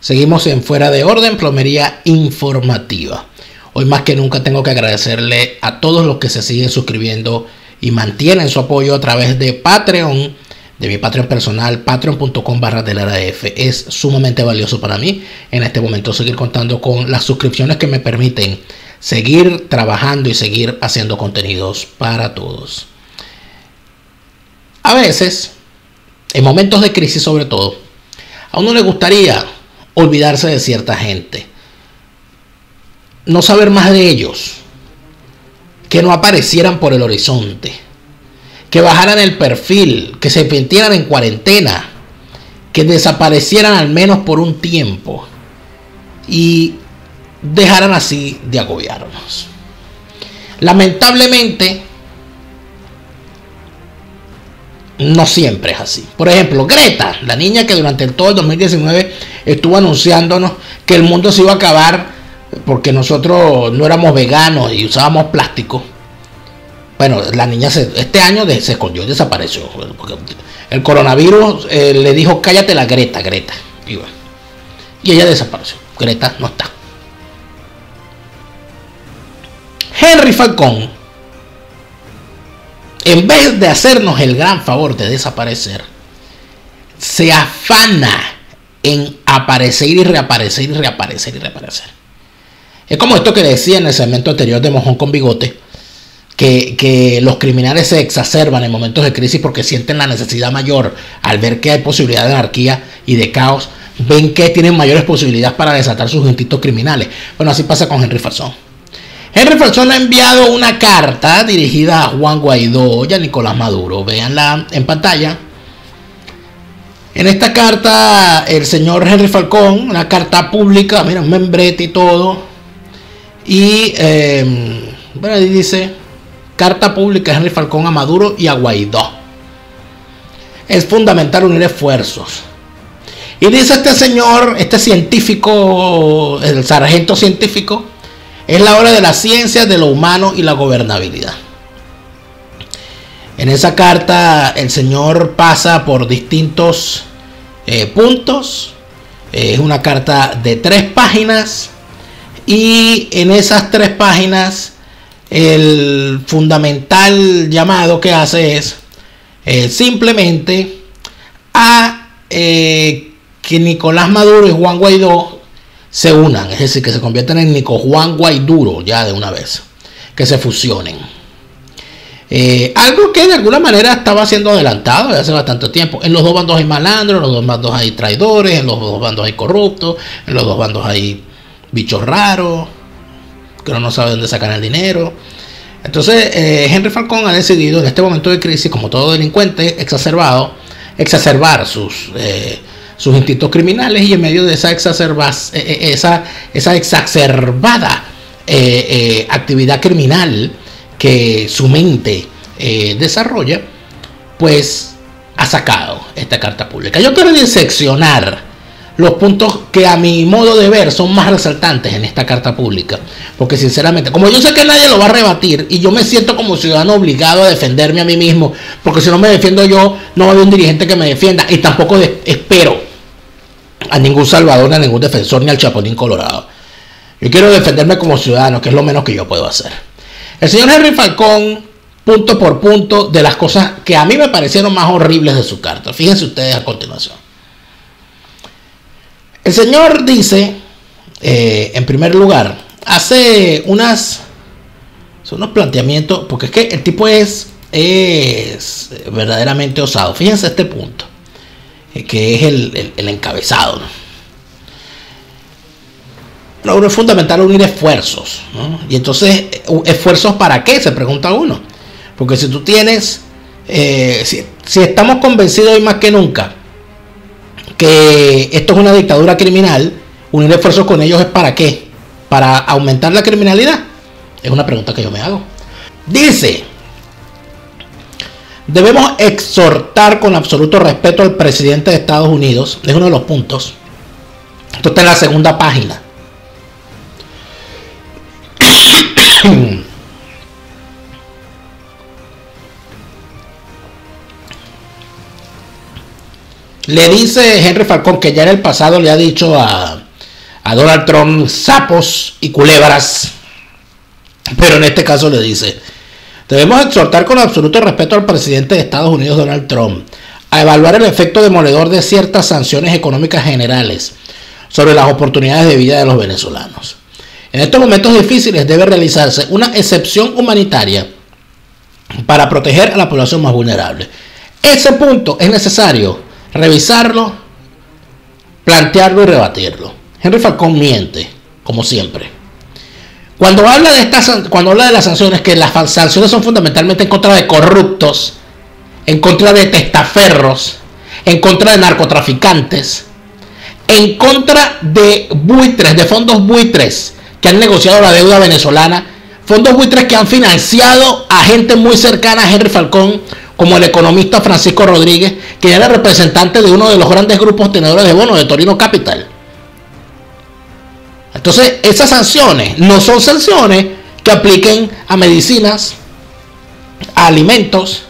Seguimos en Fuera de Orden, plomería informativa. Hoy más que nunca tengo que agradecerle a todos los que se siguen suscribiendo y mantienen su apoyo a través de Patreon, de mi Patreon personal, patreon.com/teleraf. Es sumamente valioso para mí en este momento seguir contando con las suscripciones que me permiten seguir trabajando y seguir haciendo contenidos para todos. A veces, en momentos de crisis sobre todo, a uno le gustaría olvidarse de cierta gente, no saber más de ellos, que no aparecieran por el horizonte, que bajaran el perfil, que se metieran en cuarentena, que desaparecieran al menos por un tiempo y dejaran así de agobiarnos. Lamentablemente, no siempre es así. Por ejemplo, Greta, la niña que durante todo el 2019 estuvo anunciándonos que el mundo se iba a acabar porque nosotros no éramos veganos y usábamos plástico. Bueno, la niña este año se escondió y desapareció. Porque el coronavirus le dijo, cállate la Greta. Y ella desapareció. Greta no está. Henry Falcón, en vez de hacernos el gran favor de desaparecer, se afana en aparecer y reaparecer y reaparecer y reaparecer. Es como esto que decía en el segmento anterior de Mojón con Bigote, que los criminales se exacerban en momentos de crisis porque sienten la necesidad mayor al ver que hay posibilidad de anarquía y de caos, ven que tienen mayores posibilidades para desatar sus instintos criminales. Bueno, así pasa con Henry Falcón. Henry Falcón le ha enviado una carta dirigida a Juan Guaidó y a Nicolás Maduro. Véanla en pantalla. En esta carta, el señor Henry Falcón, una carta pública, mira, un membrete y todo. Y bueno, ahí dice: carta pública de Henry Falcón a Maduro y a Guaidó. Es fundamental unir esfuerzos. Y dice este señor, este científico, el sargento científico: es la hora de la ciencia, de lo humano y la gobernabilidad. En esa carta el señor pasa por distintos puntos. Es una carta de 3 páginas. Y en esas 3 páginas el fundamental llamado que hace es simplemente a que Nicolás Maduro y Juan Guaidó se unan, es decir, que se conviertan en Nico Juan Guaiduro ya de una vez, que se fusionen. Algo que de alguna manera estaba siendo adelantado desde hace bastante tiempo. En los dos bandos hay malandros, en los dos bandos hay traidores, en los dos bandos hay corruptos, en los dos bandos hay bichos raros que no saben dónde sacan el dinero. Entonces Henry Falcón ha decidido en este momento de crisis, como todo delincuente exacerbar sus instintos criminales, y en medio de esa exacerbada actividad criminal que su mente desarrolla, pues ha sacado esta carta pública. Yo quiero diseccionar los puntos que a mi modo de ver son más resaltantes en esta carta pública, porque sinceramente, como yo sé que nadie lo va a rebatir y yo me siento como ciudadano obligado a defenderme a mí mismo, porque si no me defiendo yo, no va a haber un dirigente que me defienda, y tampoco espero a ningún salvador, ni a ningún defensor, ni al Chapulín Colorado. Yo quiero defenderme como ciudadano, que es lo menos que yo puedo hacer. El señor Henry Falcón, punto por punto, de las cosas que a mí me parecieron más horribles de su carta. Fíjense ustedes a continuación. El señor dice, en primer lugar, hace unos planteamientos, porque es que el tipo es verdaderamente osado. Fíjense este punto, que es el encabezado, ¿no? No, es fundamental unir esfuerzos, ¿no? Y entonces, ¿esfuerzos para qué? Se pregunta uno. Porque si tú tienes, si estamos convencidos hoy más que nunca que esto es una dictadura criminal, unir esfuerzos con ellos es ¿para qué? ¿Para aumentar la criminalidad? Es una pregunta que yo me hago. Dice: debemos exhortar con absoluto respeto al presidente de Estados Unidos. Es uno de los puntos. Esto está en la segunda página. Le dice Henry Falcón que ya en el pasado le ha dicho a Donald Trump sapos y culebras, pero en este caso le dice: debemos exhortar con absoluto respeto al presidente de Estados Unidos, Donald Trump, a evaluar el efecto demoledor de ciertas sanciones económicas generales sobre las oportunidades de vida de los venezolanos. En estos momentos difíciles debe realizarse una excepción humanitaria para proteger a la población más vulnerable. Ese punto es necesario revisarlo, plantearlo y rebatirlo. Henry Falcón miente, como siempre. Cuando habla de las sanciones, que las sanciones son fundamentalmente en contra de corruptos, en contra de testaferros, en contra de narcotraficantes, en contra de buitres, de fondos buitres que han negociado la deuda venezolana, fondos buitres que han financiado a gente muy cercana a Henry Falcón, como el economista Francisco Rodríguez, que era representante de uno de los grandes grupos tenedores de bonos de Torino Capital. Entonces, esas sanciones no son sanciones que apliquen a medicinas, a alimentos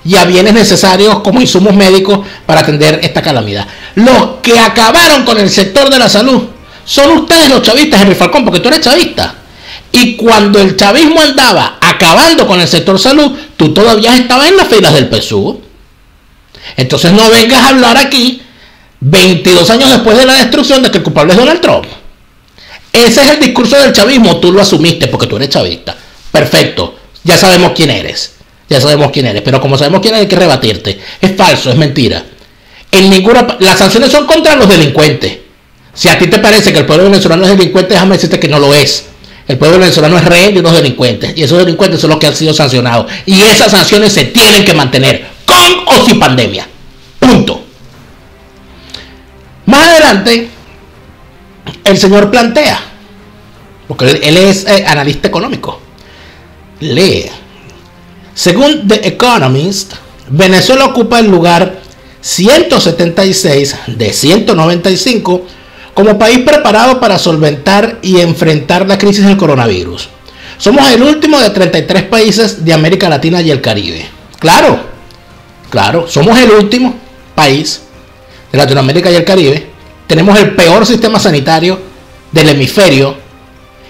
y a bienes necesarios como insumos médicos para atender esta calamidad. Los que acabaron con el sector de la salud son ustedes, los chavistas, Henry Falcón, porque tú eres chavista. Y cuando el chavismo andaba acabando con el sector salud, tú todavía estabas en las filas del PSUV. Entonces no vengas a hablar aquí 22 años después de la destrucción de que el culpable es Donald Trump. Ese es el discurso del chavismo, tú lo asumiste porque tú eres chavista. Perfecto, ya sabemos quién eres. Ya sabemos quién eres, pero como sabemos quién eres hay que rebatirte. Es falso, es mentira. Las sanciones son contra los delincuentes. Si a ti te parece que el pueblo venezolano es delincuente, déjame decirte que no lo es. El pueblo venezolano es rehén de unos delincuentes. Y esos delincuentes son los que han sido sancionados. Y esas sanciones se tienen que mantener, con o sin pandemia. Punto. Más adelante, el señor plantea, porque él es analista económico, lee: según The Economist, Venezuela ocupa el lugar 176 de 195 como país preparado para solventar y enfrentar la crisis del coronavirus. Somos el último de 33 países de América Latina y el Caribe. Claro, somos el último país de Latinoamérica y el Caribe. Tenemos el peor sistema sanitario del hemisferio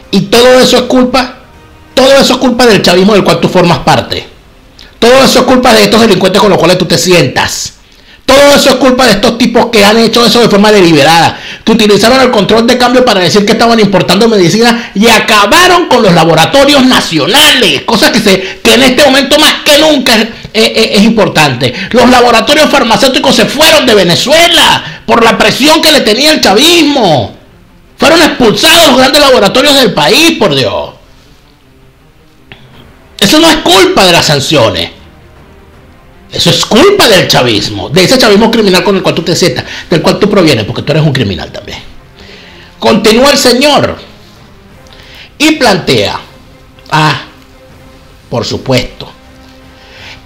y todo eso es culpa del chavismo del cual tú formas parte. Todo eso es culpa de estos delincuentes con los cuales tú te sientas. Todo eso es culpa de estos tipos que han hecho eso de forma deliberada, que utilizaron el control de cambio para decir que estaban importando medicina y acabaron con los laboratorios nacionales, cosa que en este momento más que nunca es importante. Los laboratorios farmacéuticos se fueron de Venezuela por la presión que le tenía el chavismo. Fueron expulsados los grandes laboratorios del país, por Dios. Eso no es culpa de las sanciones. Eso es culpa del chavismo, de ese chavismo criminal con el cual tú te sientas, del cual tú provienes, porque tú eres un criminal también. Continúa el señor y plantea: por supuesto,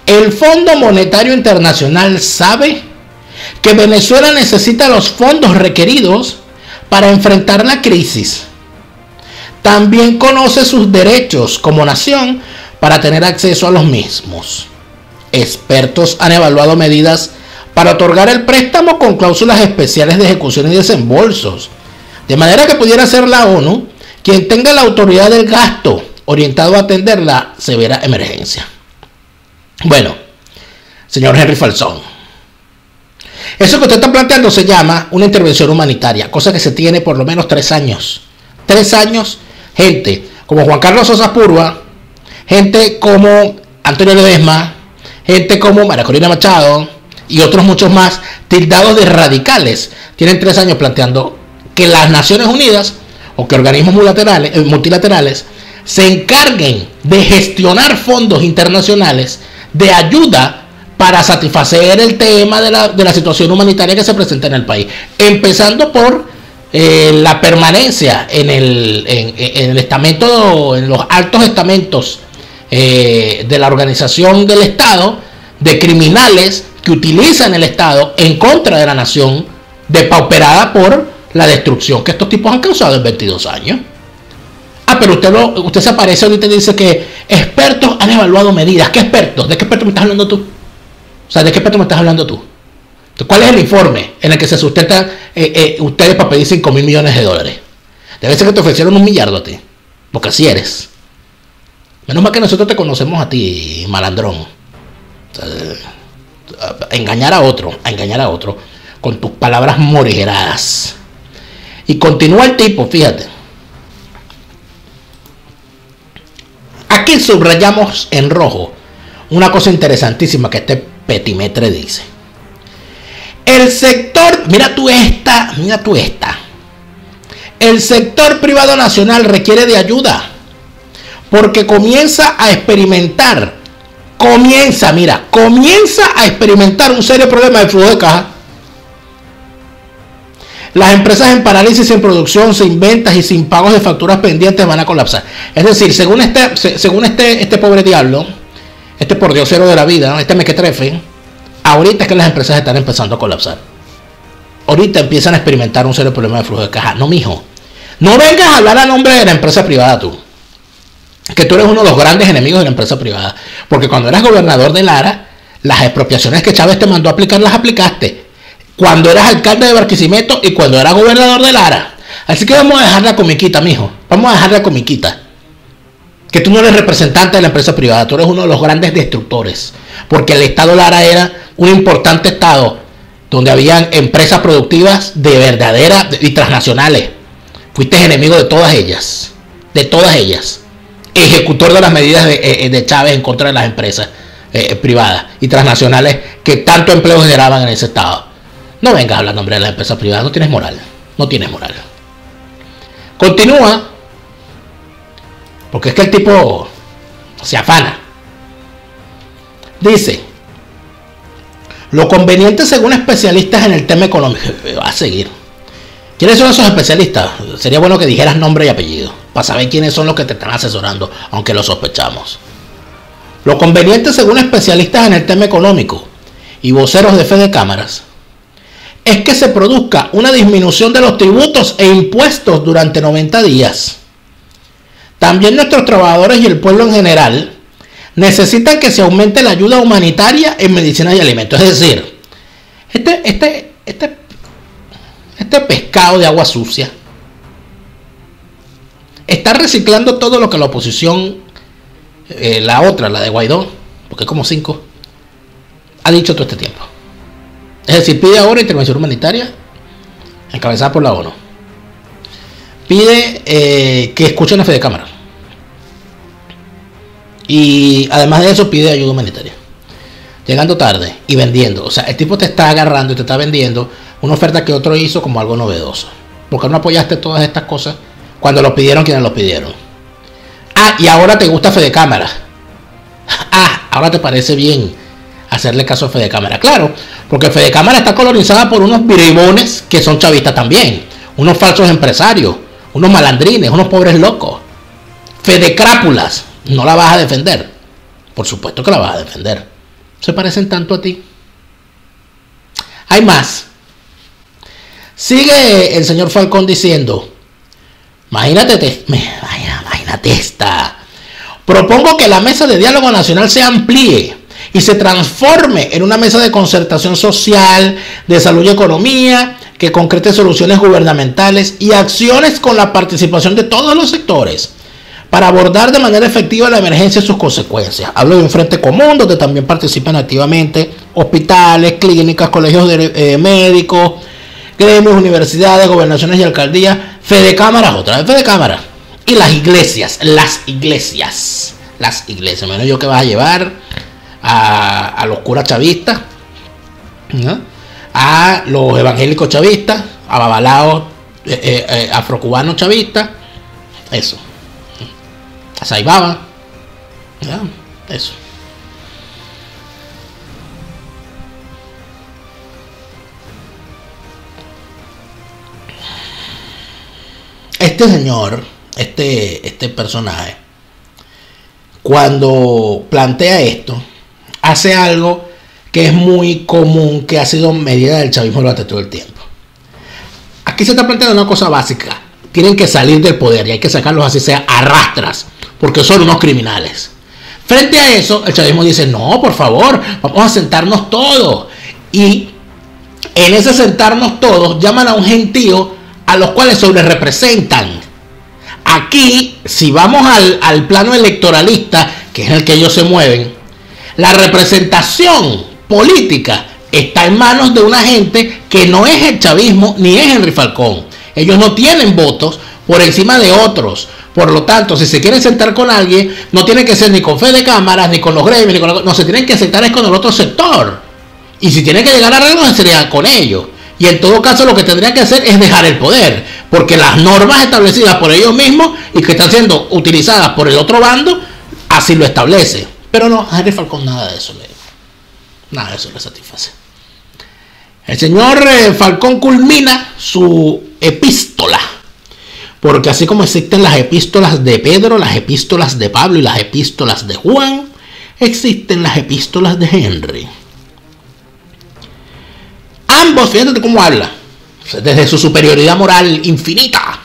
el Fondo Monetario Internacional sabe que Venezuela necesita los fondos requeridos para enfrentar la crisis. También conoce sus derechos como nación para tener acceso a los mismos. Expertos han evaluado medidas para otorgar el préstamo con cláusulas especiales de ejecución y desembolsos, de manera que pudiera ser la ONU quien tenga la autoridad del gasto orientado a atender la severa emergencia. Bueno, señor Henry Falcón, eso que usted está planteando se llama una intervención humanitaria, cosa que se tiene por lo menos 3 años. 3 años, gente como Juan Carlos Sosa Púrua, gente como Antonio Ledesma, gente como María Corina Machado y otros muchos más tildados de radicales, tienen 3 años planteando que las Naciones Unidas o que organismos multilaterales se encarguen de gestionar fondos internacionales de ayuda para satisfacer el tema de la situación humanitaria que se presenta en el país, empezando por la permanencia en el estamento, en los altos estamentos de la organización del Estado, de criminales que utilizan el Estado en contra de la nación, depauperada por la destrucción que estos tipos han causado en 22 años. Pero usted se aparece ahorita y dice que expertos han evaluado medidas. ¿Qué expertos? ¿De qué expertos me estás hablando tú? O sea, ¿de qué expertos me estás hablando tú? ¿Cuál es el informe en el que se sustentan ustedes para pedir 5.000 millones de dólares? Debe ser que te ofrecieron 1 millardo a ti, porque así eres. Menos mal que nosotros te conocemos a ti, malandrón. O sea, a engañar a otro con tus palabras morigeradas. Y continúa el tipo, fíjate. Aquí subrayamos en rojo una cosa interesantísima que este petimetre dice. El sector, mira tú esta. El sector privado nacional requiere de ayuda porque comienza a experimentar un serio problema de flujo de caja. Las empresas en parálisis, sin producción, sin ventas y sin pagos de facturas pendientes van a colapsar. Es decir, según este pobre diablo, este pordiosero de la vida, este mequetrefe, ahorita es que las empresas están empezando a colapsar. Ahorita empiezan a experimentar un serio problema de flujo de caja. No, mijo. No vengas a hablar a nombre de la empresa privada tú. Que tú eres uno de los grandes enemigos de la empresa privada. Porque cuando eras gobernador de Lara, las expropiaciones que Chávez te mandó a aplicar las aplicaste. Cuando eras alcalde de Barquisimeto y cuando eras gobernador de Lara. Así que vamos a dejar la comiquita, mijo. Vamos a dejar la comiquita. Que tú no eres representante de la empresa privada. Tú eres uno de los grandes destructores. Porque el estado Lara era un importante estado donde habían empresas productivas de verdadera y transnacionales. Fuiste enemigo de todas ellas. De todas ellas. Ejecutor de las medidas de Chávez en contra de las empresas privadas y transnacionales que tanto empleo generaban en ese estado. No vengas a hablar en nombre de las empresas privadas. No tienes moral. No tienes moral. Continúa. Porque es que el tipo se afana. Dice: lo conveniente según especialistas en el tema económico. Va a seguir. ¿Quiénes son esos especialistas? Sería bueno que dijeras nombre y apellido para saber quiénes son los que te están asesorando, aunque lo sospechamos. Lo conveniente según especialistas en el tema económico y voceros de Fede Cámaras es que se produzca una disminución de los tributos e impuestos durante 90 días. También nuestros trabajadores y el pueblo en general necesitan que se aumente la ayuda humanitaria en medicinas y alimentos. Es decir, este pescado de agua sucia está reciclando todo lo que la oposición, la de Guaidó, porque es como 5, ha dicho todo este tiempo. Es decir, pide ahora intervención humanitaria encabezada por la ONU. Pide que escuchen a Fede Cámara. Y además de eso pide ayuda humanitaria. Llegando tarde y vendiendo. O sea, el tipo te está agarrando y te está vendiendo una oferta que otro hizo como algo novedoso. ¿Por qué no apoyaste todas estas cosas cuando lo pidieron quienes lo pidieron? Ah, y ahora te gusta Fede Cámara. Ah, ahora te parece bien hacerle caso a Fede Cámara. Claro, porque Fede Cámara está colonizada por unos bribones que son chavistas también. Unos falsos empresarios, unos malandrines, unos pobres locos. Fede Crápulas. No la vas a defender. Por supuesto que la vas a defender. Se parecen tanto a ti. Hay más. Sigue el señor Falcón diciendo: imagínate esta. Propongo que la mesa de diálogo nacional se amplíe y se transforme en una mesa de concertación social, de salud y economía, que concrete soluciones gubernamentales y acciones con la participación de todos los sectores para abordar de manera efectiva la emergencia y sus consecuencias. Hablo de un frente común donde también participan activamente hospitales, clínicas, colegios de médicos, gremios, universidades, gobernaciones y alcaldías, Fede Cámaras, otra vez Fede Cámara, y las iglesias. Menos yo que vas a llevar a los curas chavistas, ¿no? A los evangélicos chavistas, a babalaos afrocubanos chavistas, eso. A Saibaba, ¿ya? Eso. Este señor, este personaje, cuando plantea esto, hace algo que es muy común, que ha sido medida del chavismo durante todo el tiempo. Aquí se está planteando una cosa básica: tienen que salir del poder y hay que sacarlos así sea a rastras, porque son unos criminales. Frente a eso, el chavismo dice: no, por favor, vamos a sentarnos todos y En ese sentarnos todos, llaman a un gentío a los cuales sobre representan. Aquí, si vamos al plano electoralista, que es el que ellos se mueven, la representación política está en manos de una gente que no es el chavismo ni es Henry Falcón. Ellos no tienen votos por encima de otros. Por lo tanto, si se quieren sentar con alguien, no tienen que ser ni con Fede Cámaras, ni con los gremios, no, se tienen que sentar es con el otro sector. Y si tienen que llegar a arreglos, sería con ellos. Y en todo caso, lo que tendrían que hacer es dejar el poder. Porque las normas establecidas por ellos mismos y que están siendo utilizadas por el otro bando, así lo establece. Pero no, a Henry Falcón nada de eso le satisface. El señor Falcón culmina su epístola. Porque así como existen las epístolas de Pedro, las epístolas de Pablo y las epístolas de Juan, existen las epístolas de Henry. Ambos, fíjate cómo habla, desde su superioridad moral infinita.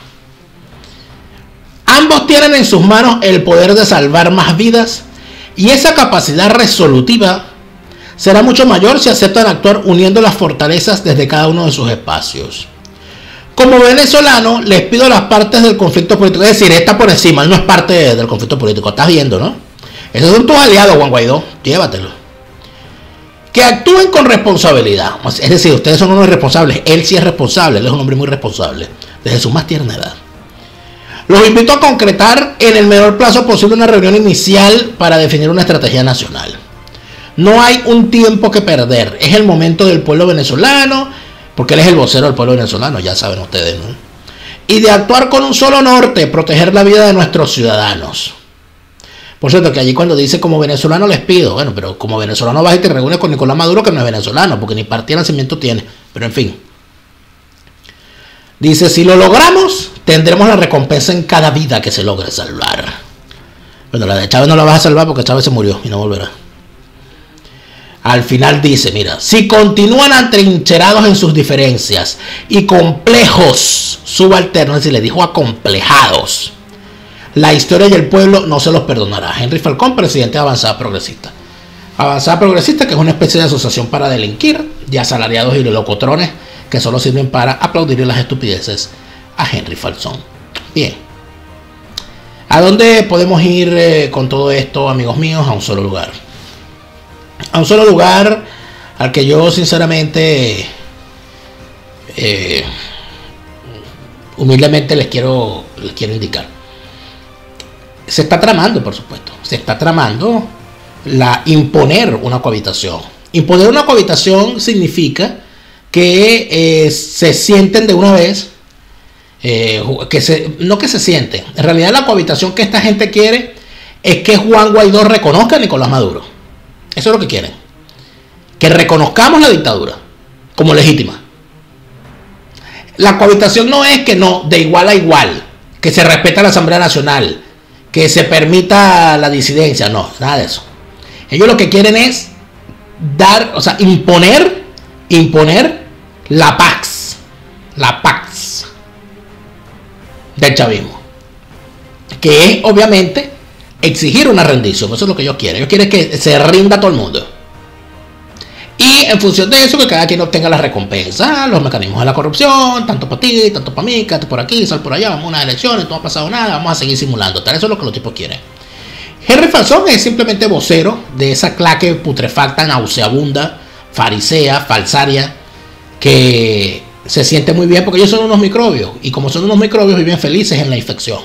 Ambos tienen en sus manos el poder de salvar más vidas y esa capacidad resolutiva será mucho mayor si aceptan actuar uniendo las fortalezas desde cada uno de sus espacios. Como venezolano, les pido a las partes del conflicto político, es decir, está por encima, él no es parte del conflicto político, estás viendo, ¿no? Esos son tus aliados, Juan Guaidó, llévatelo. Que actúen con responsabilidad, es decir, ustedes son unos irresponsables, él sí es responsable, él es un hombre muy responsable, desde su más tierna edad. Los invito a concretar en el menor plazo posible una reunión inicial para definir una estrategia nacional. No hay un tiempo que perder, es el momento del pueblo venezolano, porque él es el vocero del pueblo venezolano, ya saben ustedes, ¿no? Y de actuar con un solo norte, proteger la vida de nuestros ciudadanos. Por cierto, que allí cuando dice como venezolano les pido, bueno, pero como venezolano vas y te reúnes con Nicolás Maduro, que no es venezolano, porque ni partida de nacimiento tiene, pero en fin. Dice, si lo logramos, tendremos la recompensa en cada vida que se logre salvar. Bueno, la de Chávez no la vas a salvar porque Chávez se murió y no volverá. Al final dice, mira, si continúan atrincherados en sus diferencias y complejos subalternos, es decir, le dijo acomplejados, la historia y el pueblo no se los perdonará. Henry Falcón, presidente de Avanzada Progresista. Avanzada Progresista, que es una especie de asociación para delinquir, de asalariados y de locotrones que solo sirven para aplaudir las estupideces a Henry Falcón. Bien. ¿A dónde podemos ir con todo esto, amigos míos? A un solo lugar. A un solo lugar al que yo sinceramente humildemente les quiero indicar. Se está tramando, por supuesto, se está tramando imponer una cohabitación. Imponer una cohabitación significa que se sienten de una vez, no que se sienten, en realidad la cohabitación que esta gente quiere es que Juan Guaidó reconozca a Nicolás Maduro. Eso es lo que quieren. Que reconozcamos la dictadura como legítima. La cohabitación no es que no, de igual a igual, que se respeta la Asamblea Nacional, que se permita la disidencia, no, nada de eso. Ellos lo que quieren es imponer la pax del chavismo, que es obviamente exigir una rendición. Eso es lo que ellos quieren. Ellos quieren que se rinda todo el mundo. Y en función de eso, que cada quien obtenga la recompensa, los mecanismos de la corrupción, tanto para ti, tanto para mí, tanto por aquí, sal por allá, vamos a unas elecciones, no ha pasado nada, vamos a seguir simulando. Tal, eso es lo que los tipos quieren. Henry Falcón es simplemente vocero de esa claque putrefacta, nauseabunda, farisea, falsaria, que se siente muy bien porque ellos son unos microbios. Y como son unos microbios, viven felices en la infección.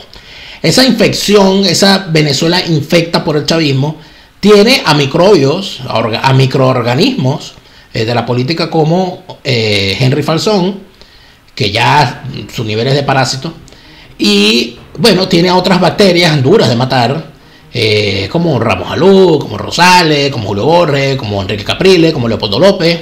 Esa infección, esa Venezuela infecta por el chavismo, tiene a microbios, a microorganismos de la política como Henry Falcón, que ya sus niveles de parásito, y bueno, tiene a otras bacterias duras de matar, como Ramos Alú, como Rosales, como Julio Borges, como Enrique Capriles, como Leopoldo López.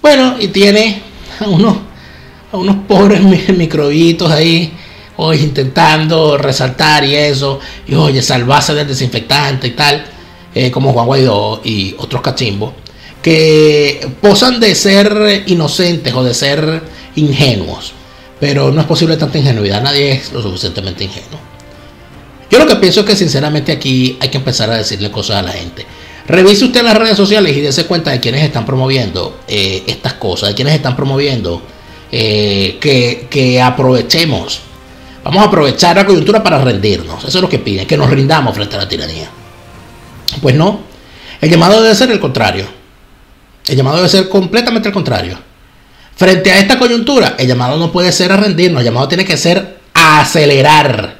Bueno, y tiene a unos pobres microbitos ahí, oye, intentando resaltar y eso, y oye, salvarse del desinfectante y tal, como Juan Guaidó y otros cachimbos, que posan de ser inocentes o de ser ingenuos, pero no es posible tanta ingenuidad, nadie es lo suficientemente ingenuo. Yo lo que pienso es que sinceramente aquí hay que empezar a decirle cosas a la gente. Revise usted las redes sociales y dése cuenta de quienes están promoviendo estas cosas, de quienes están promoviendo que aprovechemos. Vamos a aprovechar la coyuntura para rendirnos. Eso es lo que piden, que nos rindamos frente a la tiranía. Pues no, el llamado debe ser el contrario. El llamado debe ser completamente el contrario. Frente a esta coyuntura, el llamado no puede ser a rendirnos, el llamado tiene que ser a acelerar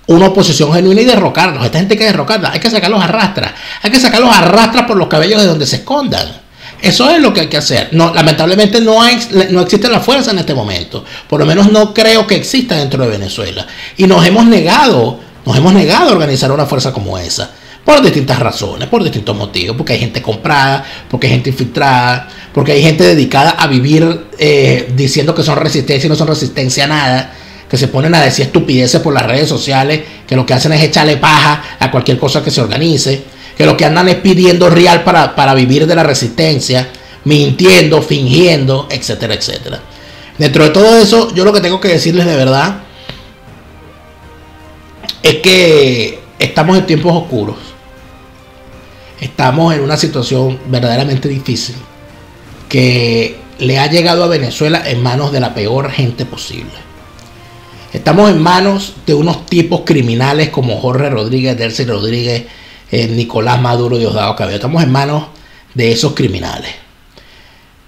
una oposición genuina y derrocarlos. Esta gente hay que derrocarla, hay que sacarlos a rastras. Hay que sacarlos a rastras por los cabellos de donde se escondan. Eso es lo que hay que hacer. No, lamentablemente no existe la fuerza en este momento. Por lo menos no creo que exista dentro de Venezuela. Y nos hemos negado a organizar una fuerza como esa. Por distintas razones, por distintos motivos. Porque hay gente comprada, porque hay gente infiltrada, porque hay gente dedicada a vivir diciendo que son resistencia y no son resistencia a nada. Que se ponen a decir estupideces por las redes sociales, que lo que hacen es echarle paja a cualquier cosa que se organice. Que lo que andan es pidiendo real para vivir de la resistencia, mintiendo, fingiendo, etcétera, etcétera. Dentro de todo eso, yo lo que tengo que decirles de verdad es que estamos en tiempos oscuros. Estamos en una situación verdaderamente difícil que le ha llegado a Venezuela en manos de la peor gente posible. Estamos en manos de unos tipos criminales como Jorge Rodríguez, Delcy Rodríguez, Nicolás Maduro, Diosdado Cabello. Estamos en manos de esos criminales.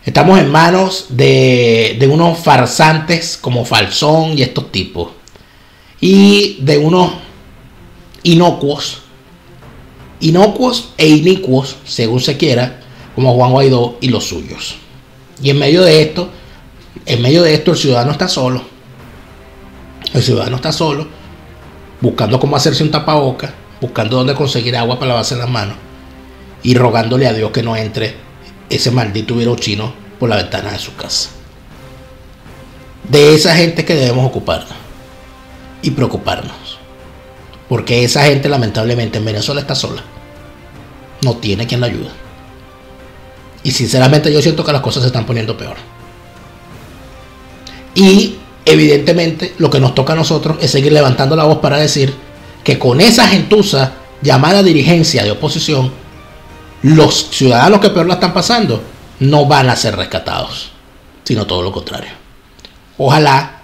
Estamos en manos de unos farsantes como Falzón y estos tipos. Y de unos inocuos e inicuos, según se quiera, como Juan Guaidó y los suyos. Y en medio de esto el ciudadano está solo. El ciudadano está solo, buscando cómo hacerse un tapabocas, buscando dónde conseguir agua para lavarse las manos y rogándole a Dios que no entre ese maldito virus chino por la ventana de su casa. De esa gente que debemos ocuparnos y preocuparnos, porque esa gente lamentablemente en Venezuela está sola, no tiene quien la ayude, y sinceramente yo siento que las cosas se están poniendo peor. Y evidentemente lo que nos toca a nosotros es seguir levantando la voz para decir que con esa gentuza llamada dirigencia de oposición, los ciudadanos que peor la están pasando no van a ser rescatados, sino todo lo contrario. Ojalá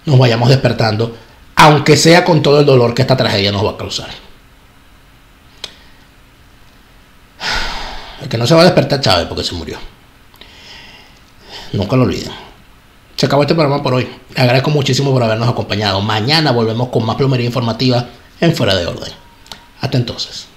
nos vayamos despertando, aunque sea con todo el dolor que esta tragedia nos va a causar. El que no se va a despertar Chávez porque se murió. Nunca lo olviden. Se acabó este programa por hoy. Les agradezco muchísimo por habernos acompañado. Mañana volvemos con más plomería informativa en Fuera de Orden. Hasta entonces.